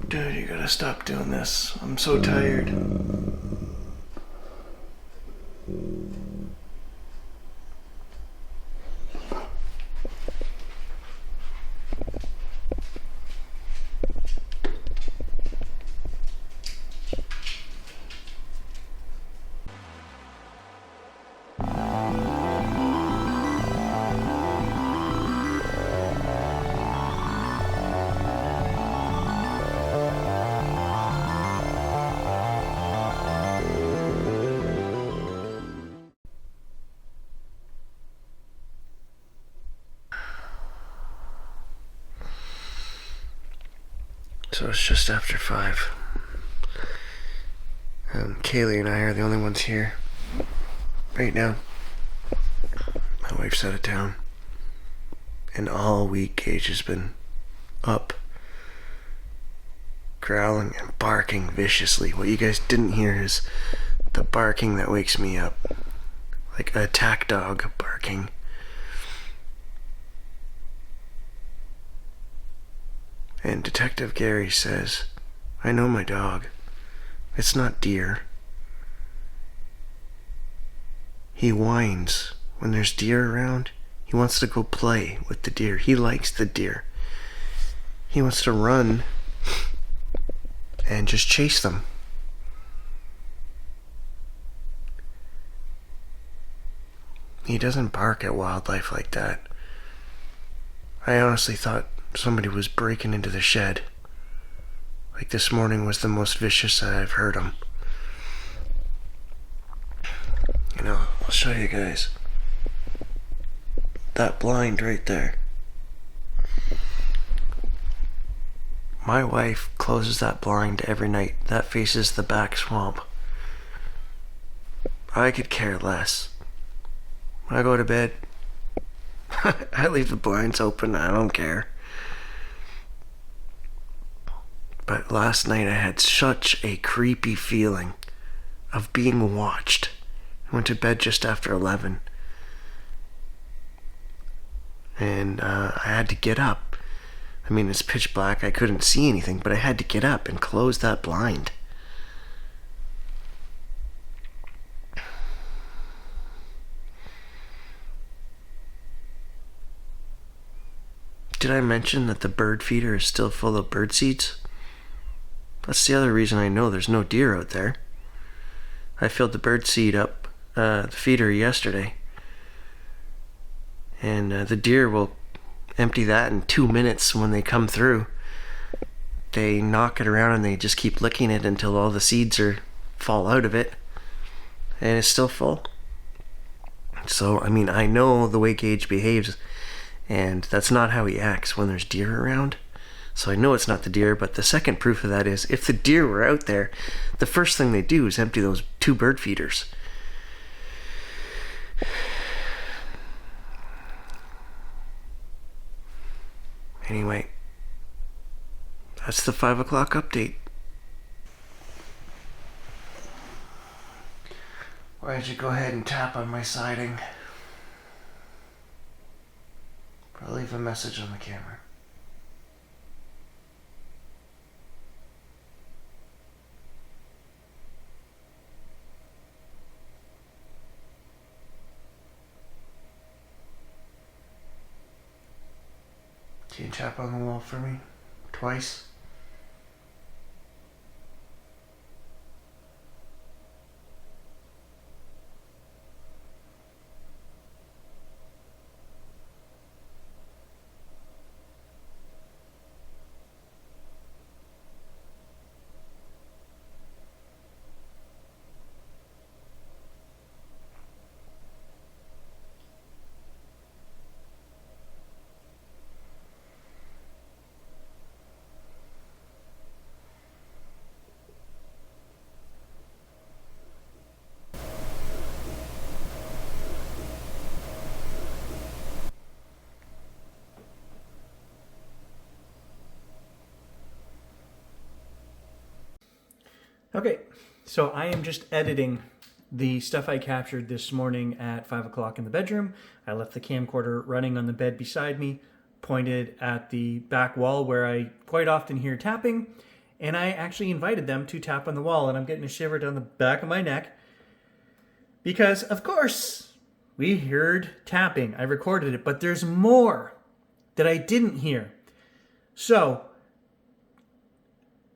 Dude, you gotta stop doing this. I'm so tired. So it's just after 5. Kaylee and I are the only ones here right now. My wife's out of town. And all week Gage has been up, growling and barking viciously. What you guys didn't hear is the barking that wakes me up. Like an attack dog barking. And Detective Gary says, I know my dog. It's not deer. He whines when there's deer around. He wants to go play with the deer. He likes the deer. He wants to run and just chase them. He doesn't bark at wildlife like that. I honestly thought somebody was breaking into the shed. Like this morning was the most vicious that I've heard him. You know, I'll show you guys. That blind right there. My wife closes that blind every night. That faces the back swamp. I could care less. When I go to bed, I leave the blinds open. I don't care. But last night I had such a creepy feeling of being watched. I went to bed just after 11. And I had to get up. I mean, it's pitch black. I couldn't see anything, but I had to get up and close that blind. Did I mention that the bird feeder is still full of bird seeds? That's the other reason I know there's no deer out there. I filled the bird seed up, the feeder yesterday. And the deer will empty that in 2 minutes when they come through. They knock it around and they just keep licking it until all the seeds fall out of it. And it's still full. So, I mean, I know the way Gage behaves, and that's not how he acts when there's deer around. So I know it's not the deer, but the second proof of that is if the deer were out there, the first thing they do is empty those 2 bird feeders. Anyway, that's the 5 o'clock update. Why don't you go ahead and tap on my siding? I'll leave a message on the camera. Can you tap on the wall for me? Twice? Okay, so I am just editing the stuff I captured this morning at 5 o'clock in the bedroom. I left the camcorder running on the bed beside me, pointed at the back wall where I quite often hear tapping, and I actually invited them to tap on the wall, and I'm getting a shiver down the back of my neck because, of course, we heard tapping. I recorded it, but there's more that I didn't hear. So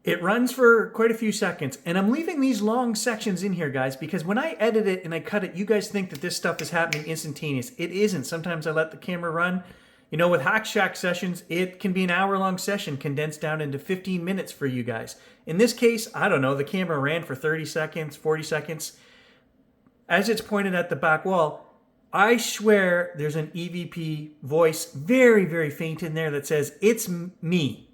it runs for quite a few seconds, and I'm leaving these long sections in here, guys, because when I edit it and I cut it, you guys think that this stuff is happening instantaneous. It isn't. Sometimes I let the camera run. You know, with Hack Shack sessions, it can be an hour-long session condensed down into 15 minutes for you guys. In this case, I don't know, the camera ran for 30 seconds, 40 seconds. As it's pointed at the back wall, I swear there's an EVP voice, very, very faint in there that says, "It's me."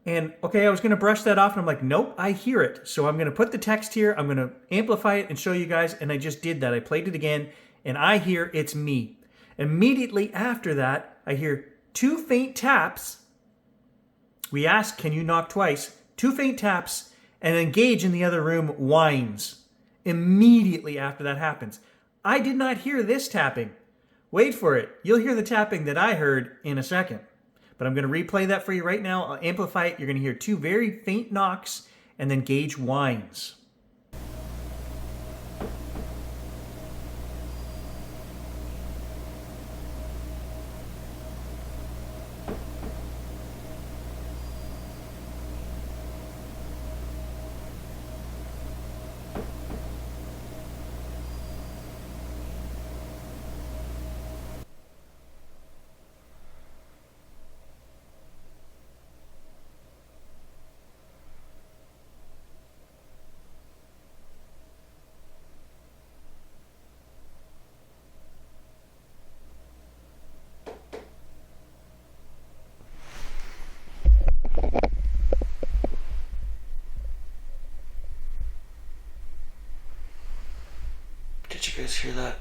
And okay, I was going to brush that off, and I'm like, nope, I hear it. So I'm going to put the text here, I'm going to amplify it and show you guys, and I just did that. I played it again, and I hear "it's me." Immediately after that, I hear 2 faint taps. We ask, "Can you knock twice?" 2 faint taps, and then Gage in the other room whines. Immediately after that happens. I did not hear this tapping. Wait for it. You'll hear the tapping that I heard in a second. But I'm going to replay that for you right now. I'll amplify it. You're going to hear 2 very faint knocks, and then Gage whines. Did you guys hear that?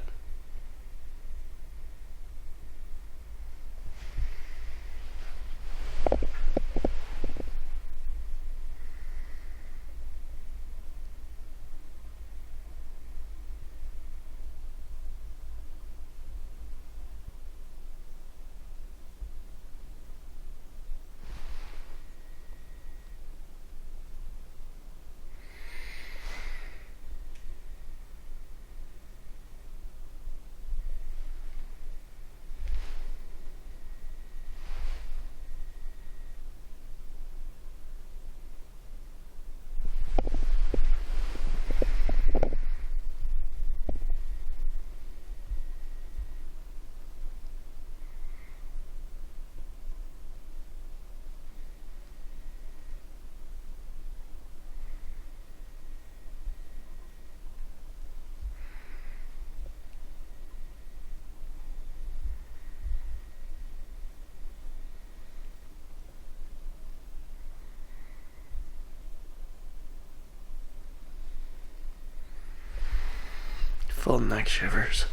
Full neck shivers.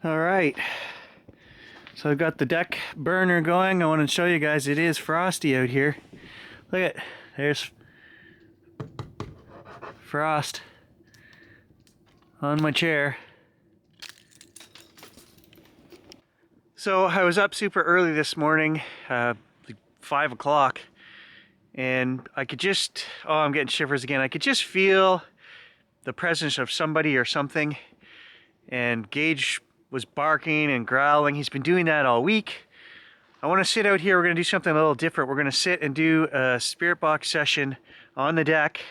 All right. So I've got the deck burner going. I want to show you guys it is frosty out here. Look at, there's frost on my chair. So I was up super early this morning, like 5 o'clock, and I could just, oh, I'm getting shivers again. I could just feel the presence of somebody or something, and Gage was barking and growling. He's been doing that all week. I want to sit out here. We're going to do something a little different. We're going to sit and do a spirit box session on the deck,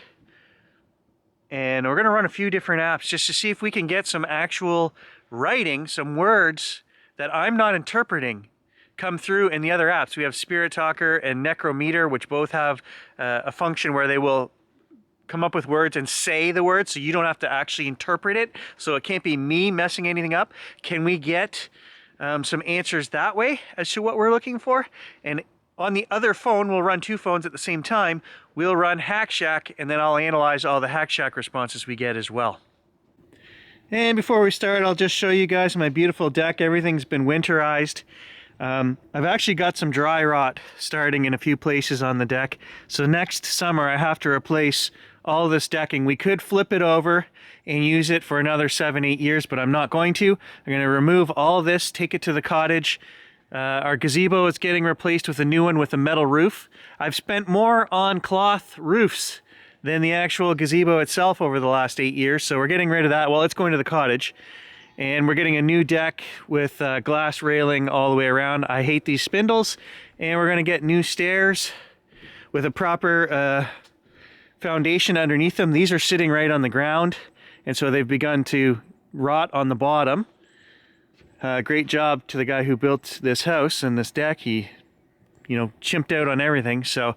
and we're going to run a few different apps just to see if we can get some actual writing, some words that I'm not interpreting come through in the other apps. We have Spirit Talker and Necrometer, which both have a function where they will come up with words and say the words, so you don't have to actually interpret it. So it can't be me messing anything up. Can we get some answers that way as to what we're looking for? And on the other phone, we'll run 2 phones at the same time. We'll run Hack Shack, and then I'll analyze all the Hack Shack responses we get as well. And before we start, I'll just show you guys my beautiful deck. Everything's been winterized. I've actually got some dry rot starting in a few places on the deck. So next summer I have to replace all this decking. We could flip it over and use it for another 7-8 years, but I'm not going to. I'm going to remove all this, take it to the cottage. Our gazebo is getting replaced with a new one with a metal roof. I've spent more on cloth roofs than the actual gazebo itself over the last 8 years, so we're getting rid of that. Well, it's going to the cottage. And we're getting a new deck with glass railing all the way around. I hate these spindles. And we're going to get new stairs with a proper foundation underneath them. These are sitting right on the ground, and so they've begun to rot on the bottom. Great job to the guy who built this house and this deck. He, you know, chimped out on everything. So,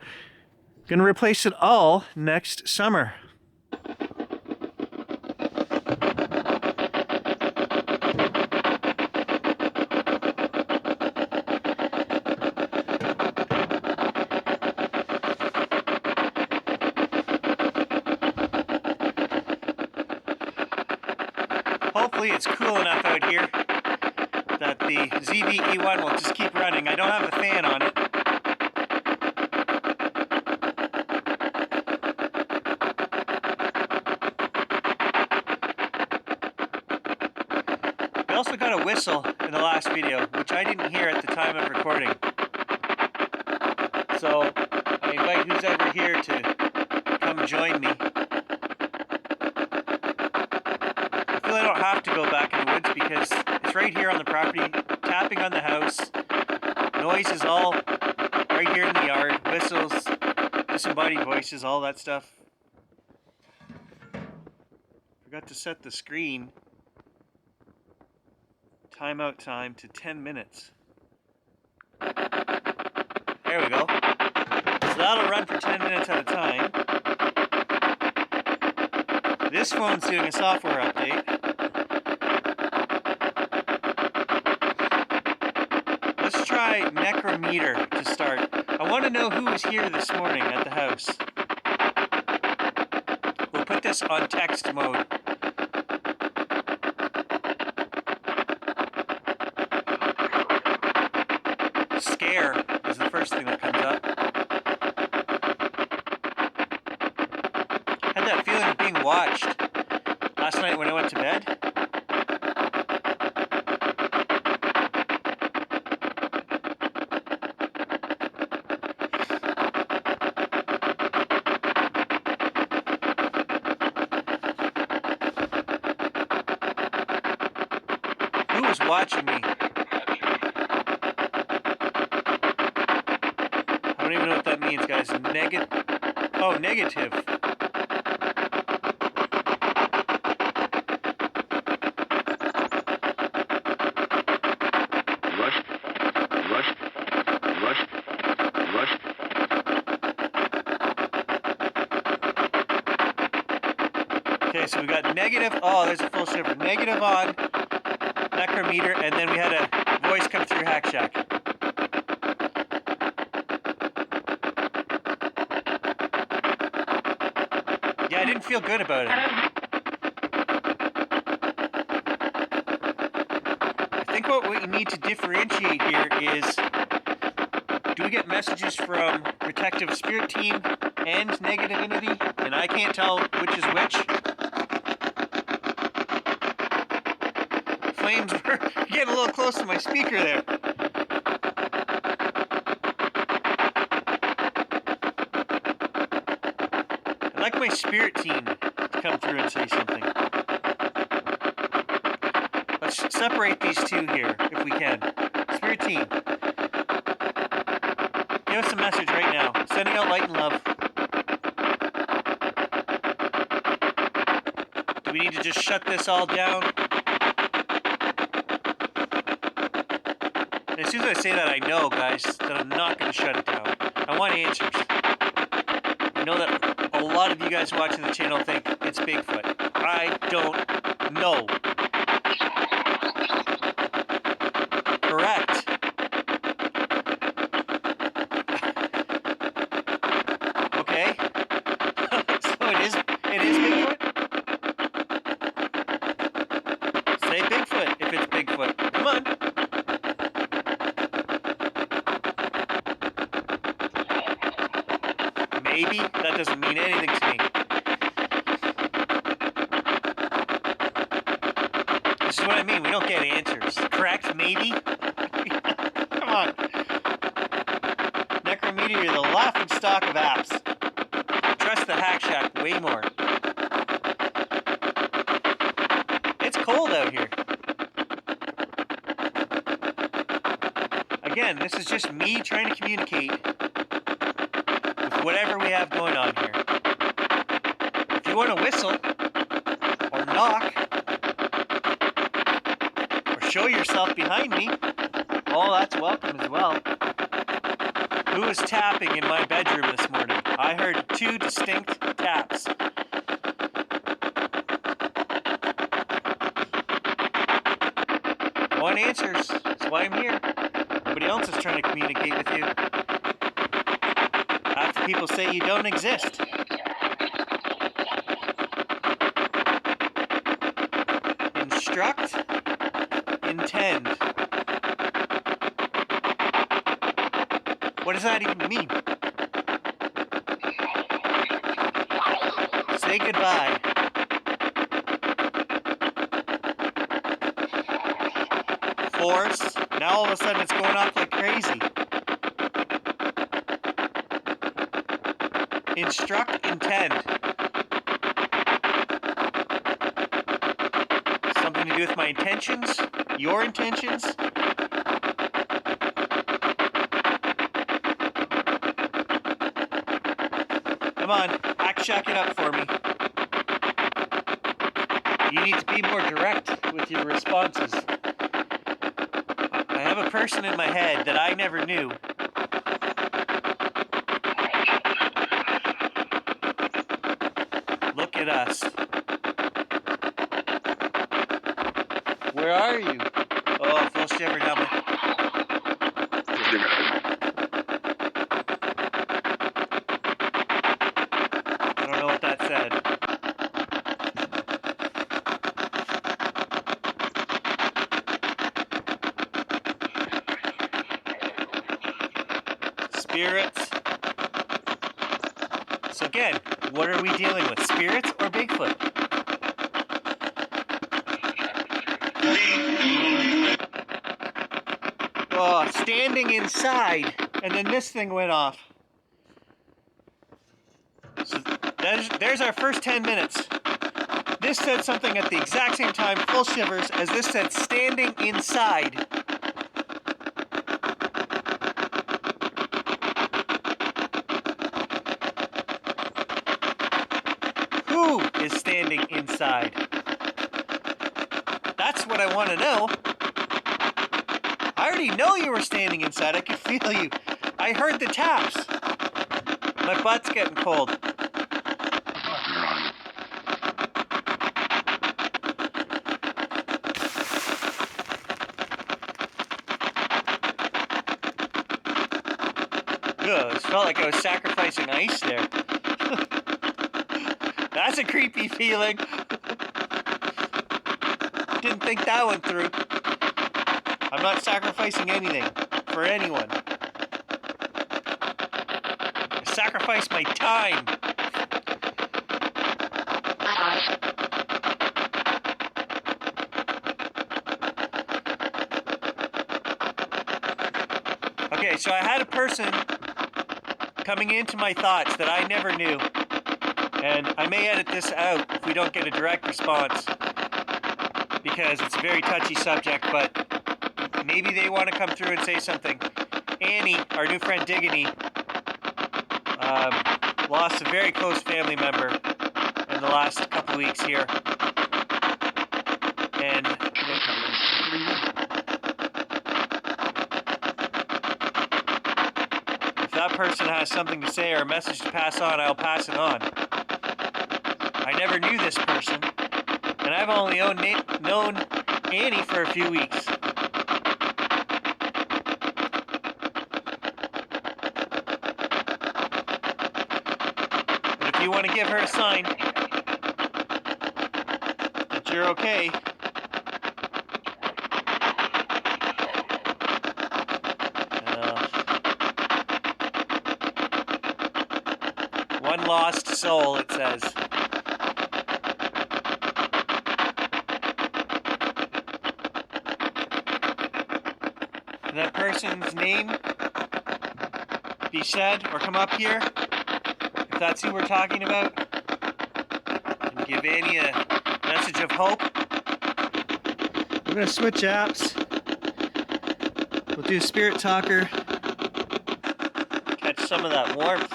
gonna replace it all next summer. Hopefully it's cool enough out here that the ZV-E1 will just keep running. I don't have the fan on it. We also got a whistle in the last video, which I didn't hear at the time of recording. So I invite who's ever here to come join me. I don't have to go back in the woods because it's right here on the property, tapping on the house. Noise is all right here in the yard. Whistles, disembodied voices, all that stuff. Forgot to set the screen timeout time to 10 minutes. There we go. So that'll run for 10 minutes at a time. This phone's doing a software update. Let's try Necrometer to start. I want to know who was here this morning at the house. We'll put this on text mode. Scare is the first thing that comes up. Had that feeling of being watched last night when I went to bed. Who was watching me? I don't even know what that means, guys. Oh, negative. Okay, so we got negative. Oh, there's a full shiver. Negative on Necrometer, and then we had a voice come through Hack Shack. Yeah, I didn't feel good about it. I think what we need to differentiate here is, do we get messages from Protective Spirit Team and Negative Entity? And I can't tell which is which. Flames were getting a little close to my speaker there. I'd like my spirit team to come through and say something. Let's separate these two here, if we can. Spirit team, give us a message right now. Sending out light and love. Do we need to just shut this all down? And as soon as I say that, I know, guys, that I'm not going to shut it down. I want answers. I know that a lot of you guys watching the channel think it's Bigfoot. I don't know. Correct. Okay. So it is Bigfoot? Say Bigfoot if it's Bigfoot. Come on. maybe, that doesn't mean anything to me. This is what I mean, we don't get answers. Correct? Maybe? Come on. Necrometer, you're the laughing stock of apps. Trust the Hack Shack way more. It's cold out here. Again, this is just me trying to communicate with whatever we have going on here. If you want to whistle, or knock, or show yourself behind me, all that's welcome as well. Who was tapping in my bedroom this morning? I heard 2 distinct taps. No one answers. That's why I'm here. Nobody else is trying to communicate with you. After people say you don't exist. Instruct, intend. What does that even mean? Say goodbye. Force. Now all of a sudden it's going off like crazy. Instruct, intend. Something to do with my intentions? Your intentions? Come on, check it up for me. You need to be more direct with your responses. I have a person in my head that I never knew. Look at us. Where are you? Oh, full shiver down my... I don't know what that said. Spirits. So again, what are we dealing with? Spirits or Bigfoot? Oh, standing inside, and then this thing went off. So there's our first 10 minutes. This said something at the exact same time, full shivers, as this said standing inside. Who is standing inside? That's what I want to know. I already know you were standing inside. I could feel you. I heard the taps. My butt's getting cold. Ugh, it felt like I was sacrificing ice there. That's a creepy feeling. Didn't think that one through. I'm not sacrificing anything for anyone. I sacrifice my time. Okay, so I had a person coming into my thoughts that I never knew. And I may edit this out if we don't get a direct response, because it's a very touchy subject, but maybe they want to come through and say something. Annie, our new friend Diggity, lost a very close family member in the last couple weeks here. And if that person has something to say or a message to pass on, I'll pass it on. I never knew this person, and I've only known Annie for a few weeks. But if you want to give her a sign that you're okay, One lost soul, it says. Can that person's name be said or come up here? If that's who we're talking about. And give Annie a message of hope. I'm going to switch apps. We'll do Spirit Talker. Catch some of that warmth.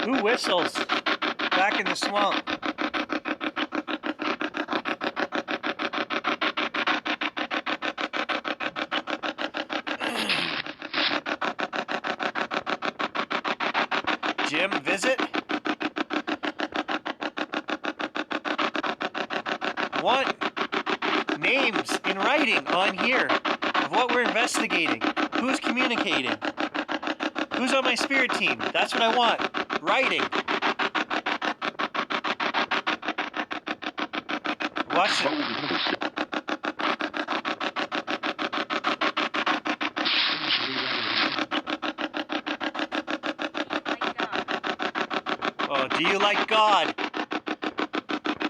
Who whistles? Back in the swamp. Jim, visit? I want names in writing on here of what we're investigating. Who's communicating? Who's on my spirit team? That's what I want. Writing. Watch it. Oh, do you like God?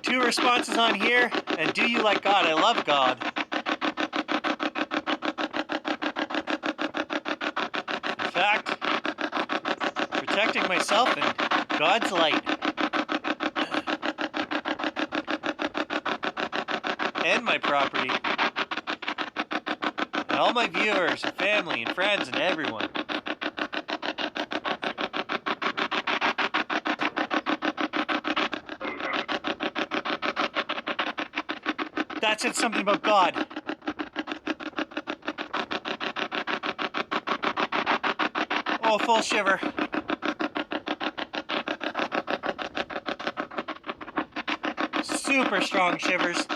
2 responses on here, and do you like God? I love God. In fact, protecting myself in God's light. And my property. And all my viewers, and family, and friends, and everyone. That said something about God. Oh, full shiver. Super strong shivers.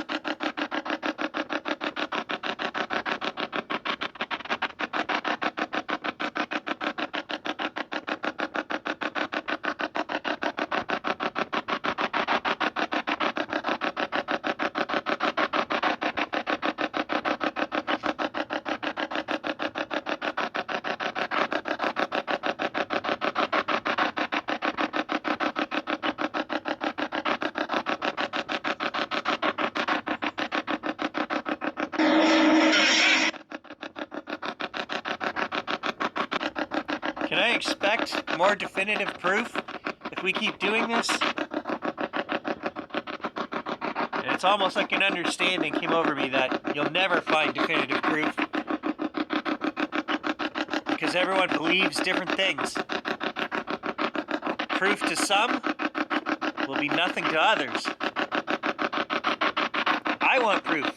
Can I expect more definitive proof if we keep doing this? And it's almost like an understanding came over me that you'll never find definitive proof because everyone believes different things. Proof to some will be nothing to others. I want proof.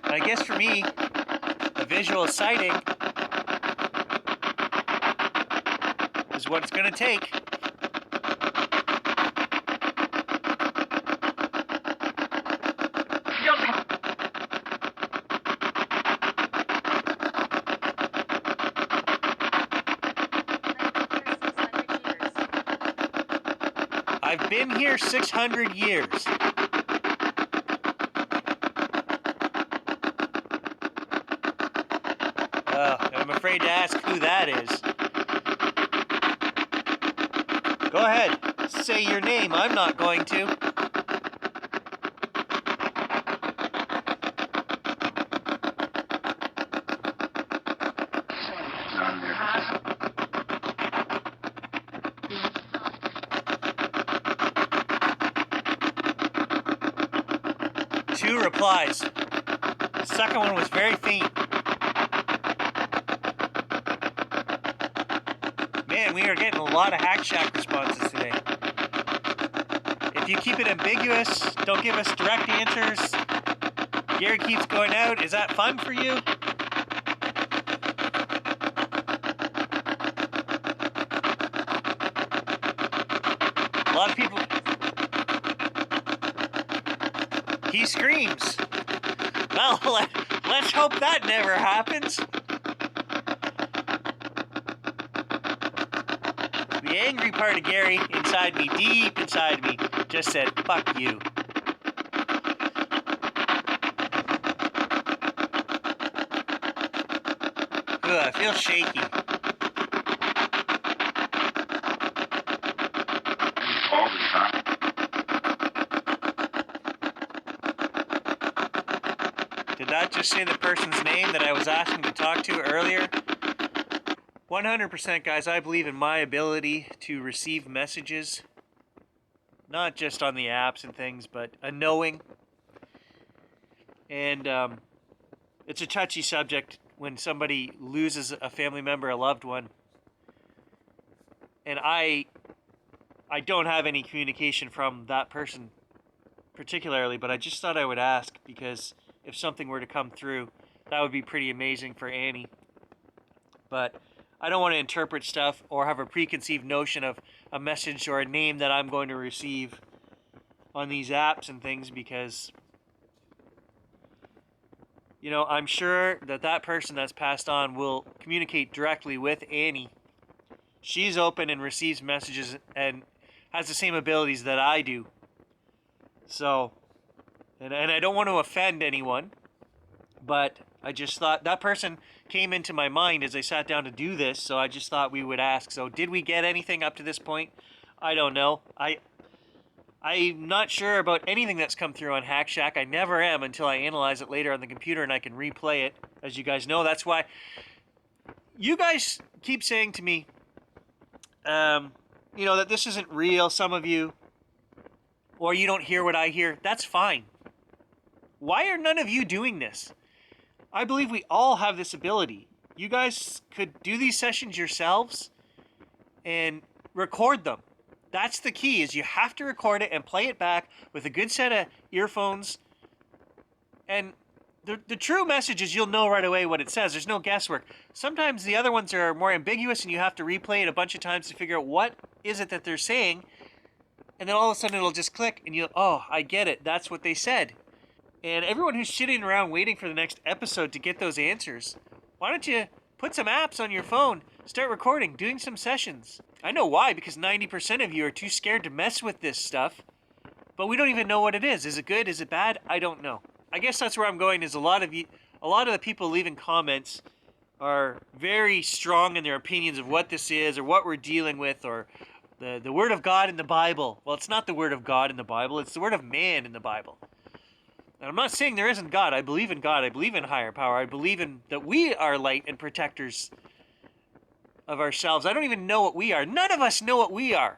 And I guess for me, a visual sighting is what it's going to take. I've been here 600 years. I'm afraid to ask who that is. Go ahead, say your name. I'm not going to. Two replies. The second one was very faint. Man, we are getting a lot of Hack Shack responses today. If you keep it ambiguous, don't give us direct answers. Gary keeps going out. Is that fun for you? A lot of people... He screams. Well, let's hope that never happens. The angry part of Gary inside me, deep inside me, just said, fuck you. Ugh, I feel shaky. just say the person's name that I was asking to talk to earlier. 100%, guys, I believe in my ability to receive messages, not just on the apps and things, but a knowing. And it's a touchy subject when somebody loses a family member, a loved one. And I don't have any communication from that person particularly, but I just thought I would ask, because if something were to come through, that would be pretty amazing for Annie. But I don't want to interpret stuff or have a preconceived notion of a message or a name that I'm going to receive on these apps and things, because, you know, I'm sure that that person that's passed on will communicate directly with Annie. She's open and receives messages and has the same abilities that I do. So, and I don't want to offend anyone, but I just thought that person came into my mind as I sat down to do this, so I just thought we would ask. So did we get anything up to this point? I don't know. I'm not sure about anything that's come through on Hack Shack. I never am until I analyze it later on the computer and I can replay it. As you guys know, that's why you guys keep saying to me, you know, that this isn't real, some of you, or you don't hear what I hear. That's fine. Why are none of you doing this? I believe we all have this ability. You guys could do these sessions yourselves and record them. That's the key, is you have to record it and play it back with a good set of earphones. And the true message is you'll know right away what it says. There's no guesswork. Sometimes the other ones are more ambiguous and you have to replay it a bunch of times to figure out what is it that they're saying. And then all of a sudden it'll just click and you'll, oh, I get it. That's what they said. And everyone who's sitting around waiting for the next episode to get those answers, why don't you put some apps on your phone, start recording, doing some sessions. I know why, because 90% of you are too scared to mess with this stuff, but we don't even know what it is. Is it good? Is it bad? I don't know. I guess that's where I'm going, is a lot of the people leaving comments are very strong in their opinions of what this is or what we're dealing with, or the Word of God in the Bible. Well, it's not the Word of God in the Bible. It's the Word of man in the Bible. And I'm not saying there isn't God. I believe in God. I believe in higher power. I believe in that we are light and protectors of ourselves. I don't even know what we are. None of us know what we are.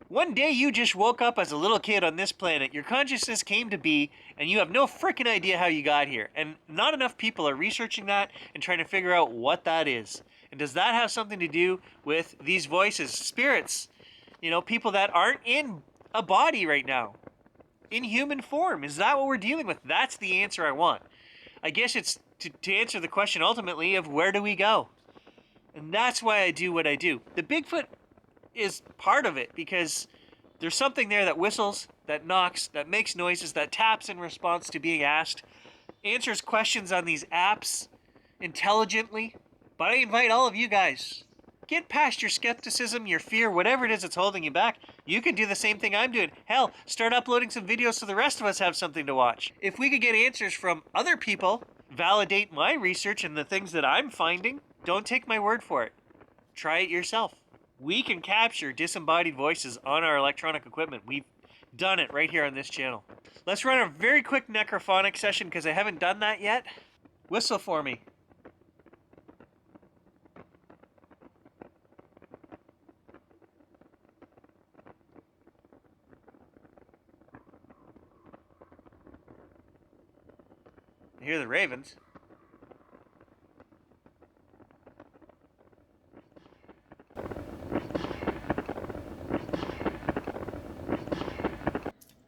One day you just woke up as a little kid on this planet. Your consciousness came to be, and you have no freaking idea how you got here. And not enough people are researching that and trying to figure out what that is. And does that have something to do with these voices, spirits, you know, people that aren't in a body right now, in human form? Is that what we're dealing with? That's the answer I want. I guess it's to answer the question ultimately of where do we go? And that's why I do what I do. The Bigfoot is part of it, because there's something there that whistles, that knocks, that makes noises, that taps in response to being asked, answers questions on these apps intelligently. But I invite all of you guys, get past your skepticism, your fear, whatever it is that's holding you back. You can do the same thing I'm doing. Hell, start uploading some videos so the rest of us have something to watch. If we could get answers from other people, validate my research and the things that I'm finding, don't take my word for it. Try it yourself. We can capture disembodied voices on our electronic equipment. We've done it right here on this channel. Let's run a very quick necrophonic session, because I haven't done that yet. Whistle for me. I hear the ravens.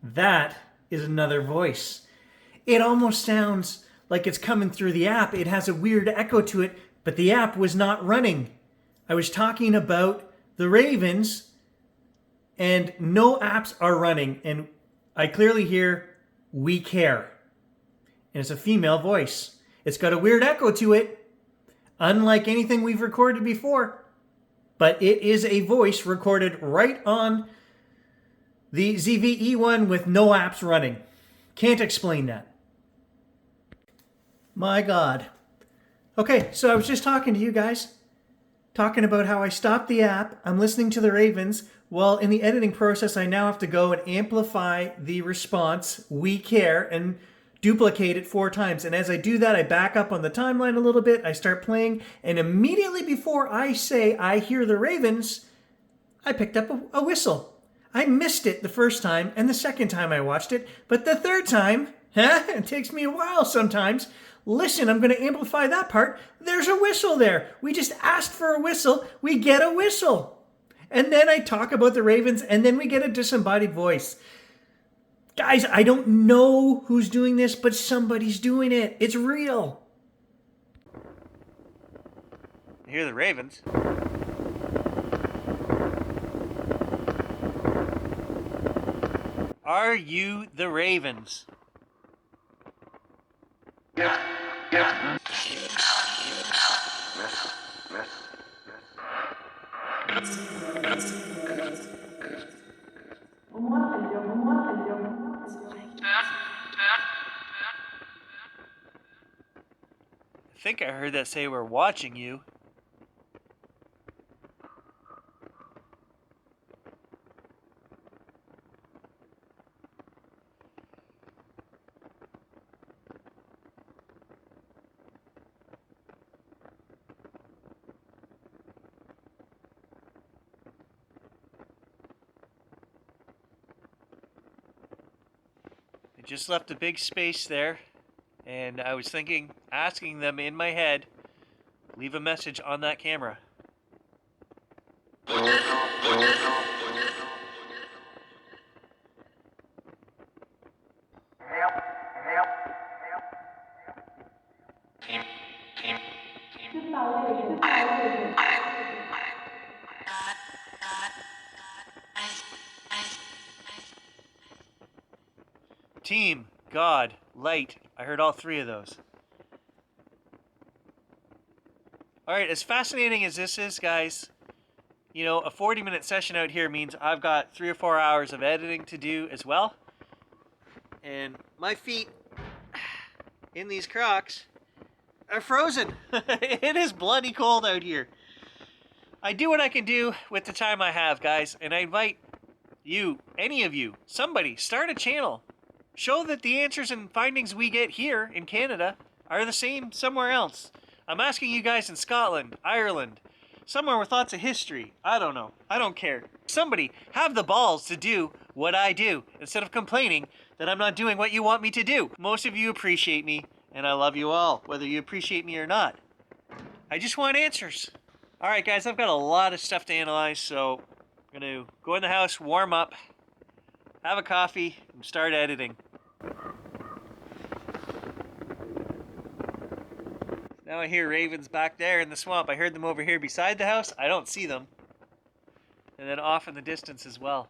That is another voice. It almost sounds like it's coming through the app. It has a weird echo to it, but the app was not running. I was talking about the ravens, and no apps are running, and I clearly hear "we care." And it's a female voice. It's got a weird echo to it, unlike anything we've recorded before, but it is a voice recorded right on the ZVE1 with no apps running. Can't explain that. My God. Okay, so I was just talking to you guys, talking about how I stopped the app. I'm listening to the ravens. Well, in the editing process, I now have to go and amplify the response, "we care," and duplicate it 4 times. And as I do that, I back up on the timeline a little bit. I start playing. And immediately before I say, I hear the ravens, I picked up a whistle. I missed it the first time and the second time I watched it. But the third time, it takes me a while sometimes. Listen, I'm going to amplify that part. There's a whistle there. We just asked for a whistle. We get a whistle. And then I talk about the ravens, and then we get a disembodied voice. Guys, I don't know who's doing this, but somebody's doing it. It's real. I hear the ravens. Are you the ravens? I think I heard that say we're watching you. I just left a big space there, and I was thinking, asking them in my head, leave a message on that camera. Team, God, light. I heard all 3 of those. Alright, as fascinating as this is, guys, you know, a 40-minute session out here means I've got 3 or 4 hours of editing to do as well. And my feet in these Crocs are frozen. It is bloody cold out here. I do what I can do with the time I have, guys, and I invite you, any of you, somebody, start a channel. Show that the answers and findings we get here in Canada are the same somewhere else. I'm asking you guys in Scotland, Ireland, somewhere with lots of history. I don't know. I don't care. Somebody have the balls to do what I do instead of complaining that I'm not doing what you want me to do. Most of you appreciate me, and I love you all, whether you appreciate me or not. I just want answers. All right, guys, I've got a lot of stuff to analyze, so I'm going to go in the house, warm up, have a coffee, and start editing. Now I hear ravens back there in the swamp. I heard them over here beside the house. I don't see them. And then off in the distance as well.